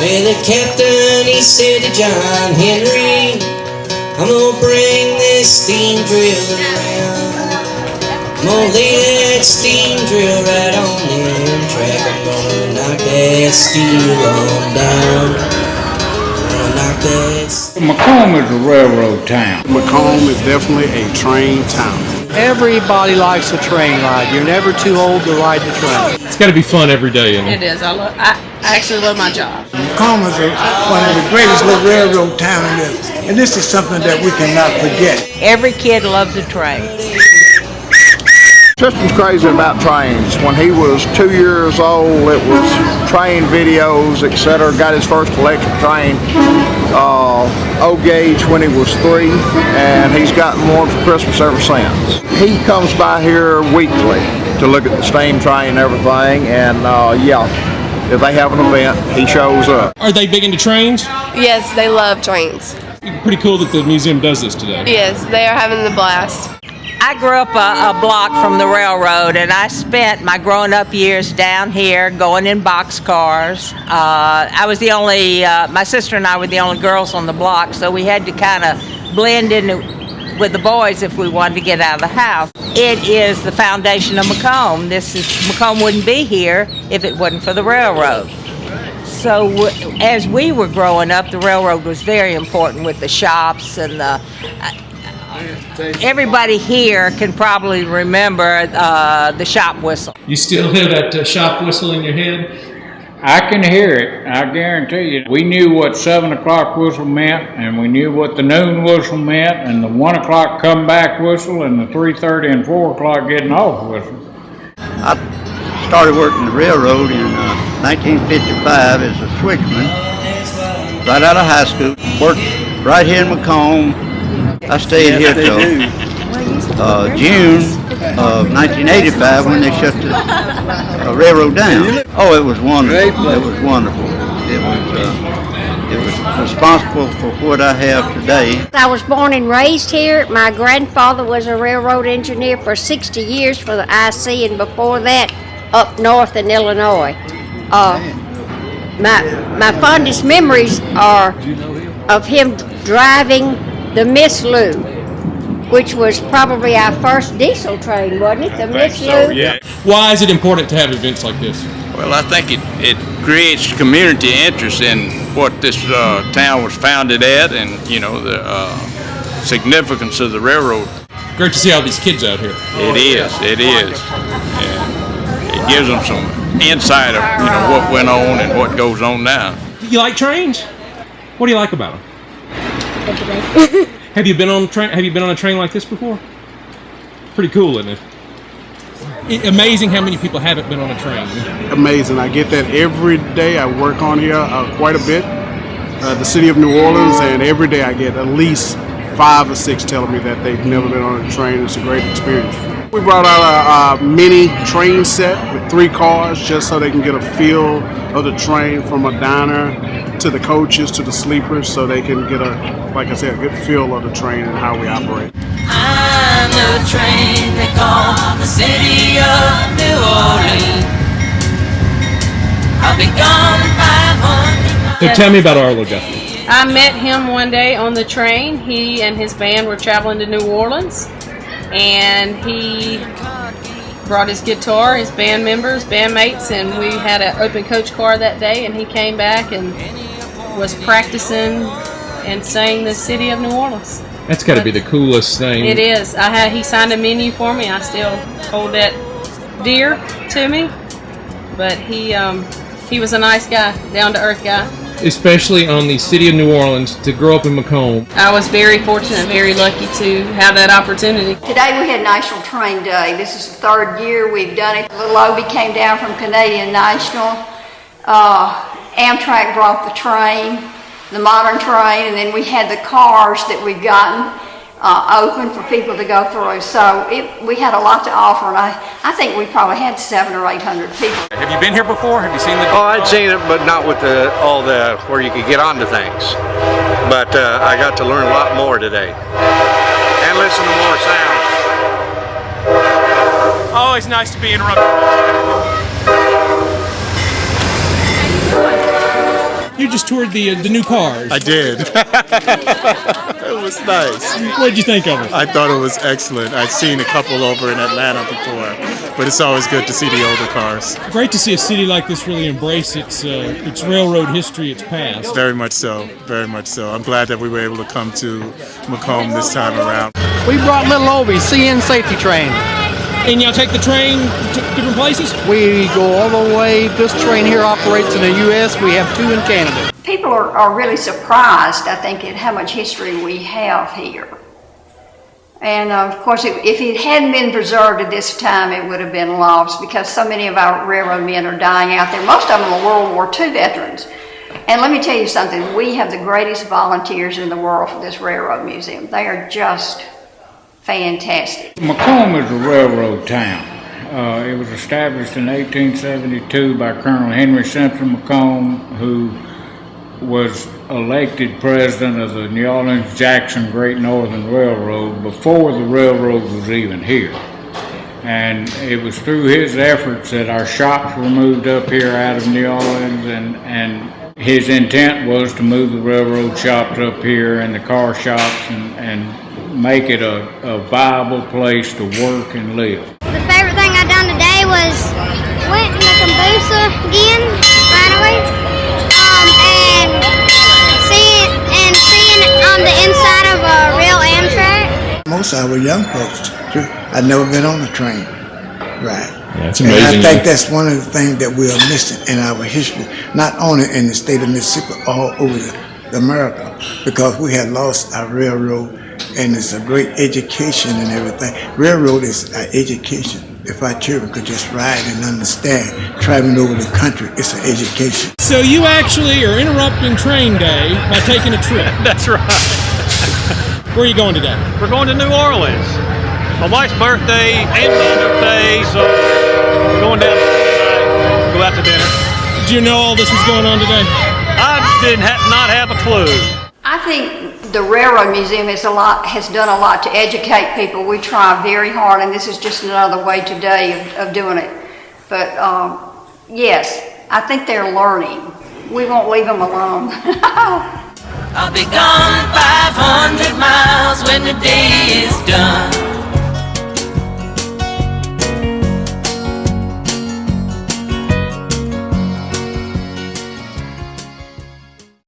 Well, the captain, he said to John Henry, I'm gonna bring this steam drill around. I'm gonna lay that steam drill right on the Amtrak. I'm gonna knock that steel on down. I'm gonna knock that. McComb is a railroad town. McComb is definitely a train town. Everybody likes a train ride. You're never too old to ride the train. It's got to be fun every day, isn't it? It is. I actually love my job. McComb is one of the greatest little railroad towns, and this is something that we cannot forget. Every kid loves a train. Sister's crazy about trains. When he was 2 years old, it was train videos, etc. Got his first electric train, O-gauge, when he was 3, and he's gotten one for Christmas ever since. He comes by here weekly to look at the steam train and everything, and yeah, if they have an event, he shows up. Are they big into trains? Yes, they love trains. Pretty cool that the museum does this today. Yes, they are having the blast. I grew up a block from the railroad, and I spent my growing-up years down here going in boxcars. I was the only, my sister and I were the only girls on the block, so we had to kind of blend in with the boys if we wanted to get out of the house. It is the foundation of McComb. McComb wouldn't be here if it wasn't for the railroad. So as we were growing up, the railroad was very important with the shops and the... Everybody here can probably remember the shop whistle. You still hear that shop whistle in your head? I can hear it, I guarantee you. We knew what 7 o'clock whistle meant, and we knew what the noon whistle meant, and the 1 o'clock comeback whistle, and the 3:30 and 4 o'clock getting off whistle. I started working the railroad in 1955 as a switchman, right out of high school. Worked right here in McComb. I stayed here till June of 1985 when they shut the railroad down. Oh, it was wonderful. It was wonderful. It was responsible for what I have today. I was born and raised here. My grandfather was a railroad engineer for 60 years for the IC, and before that, up north in Illinois. My fondest memories are of him driving the Miss Lou, which was probably our first diesel train, wasn't it? The Miss Lou? So, yeah. Why is it important to have events like this? Well, I think it creates community interest in what this town was founded at, and you know the significance of the railroad. Great to see all these kids out here. It is. And it gives them some insight of what went on and what goes on now. You like trains? What do you like about them? Have you been on a train like this before? Pretty cool, isn't it? Amazing how many people haven't been on a train. Amazing. I get that every day. I work on here quite a bit. The city of New Orleans, and every day I get at least 5 or 6 telling me that they've never been on a train. It's a great experience. We brought out a mini train set with 3 cars just so they can get a feel of the train, from a diner to the coaches to the sleepers, so they can get like I said, a good feel of the train and how we operate. I'm the train they call the city of New Orleans. I'll be gone 500 miles. So tell me about our little guy. I met him one day on the train. He and his band were traveling to New Orleans, and he brought his guitar, his band members, bandmates, and we had an open coach car that day, and he came back and was practicing and sang the city of New Orleans. That's got to be the coolest thing. It is. He signed a menu for me. I still hold that dear to me. But he was a nice guy, down-to-earth guy. Especially on the city of New Orleans, to grow up in McComb. I was very fortunate, very lucky to have that opportunity. Today we had National Train Day. This is the 3rd year we've done it. Little Obie came down from Canadian National. Amtrak brought the train, the modern train, and then we had the cars that we've gotten open for people to go through. So we had a lot to offer, and I think we probably had 700 or 800 people. Have you been here before? Have you seen the... Oh, I'd seen it, but not with all the where you could get onto things. But I got to learn a lot more today and listen to more sounds. Always nice to be interrupted. You just toured the new cars. I did. It was nice. What did you think of it? I thought it was excellent. I'd seen a couple over in Atlanta before, but it's always good to see the older cars. Great to see a city like this really embrace its railroad history, its past. Very much so, very much so. I'm glad that we were able to come to McComb this time around. We brought little Obie, CN safety train. And y'all take the train to different places? We go all the way. This train here operates in the U.S. We have 2 in Canada. People are really surprised, I think, at how much history we have here. And of course, if it hadn't been preserved at this time, it would have been lost because so many of our railroad men are dying out there. Most of them are World War II veterans. And let me tell you something, we have the greatest volunteers in the world for this railroad museum. They are just fantastic. McComb is a railroad town. It was established in 1872 by Colonel Henry Simpson McComb, who was elected president of the New Orleans-Jackson Great Northern Railroad before the railroad was even here. And it was through his efforts that our shops were moved up here out of New Orleans, and his intent was to move the railroad shops up here and the car shops and make it a viable place to work and live. The favorite thing I done today was went in the Cambusa again, finally, and seeing on the inside of a real Amtrak. Most of our young folks, too, I've never been on a train ride. That's amazing. And I think that's one of the things that we are missing in our history, not only in the state of Mississippi, all over America, because we had lost our railroad, and it's a great education and everything. Railroad is an education. If our children could just ride and understand, traveling over the country, it's an education. So you actually are interrupting train day by taking a trip. That's right. Where are you going today? We're going to New Orleans. My wife's birthday and my birthday, so we're going down tonight, go out to dinner. Did you know all this was going on today? I did not have a clue. I think the Railroad Museum has done a lot to educate people. We try very hard, and this is just another way today of doing it. But yes, I think they're learning. We won't leave them alone. I'll be gone 500 miles when the day is done.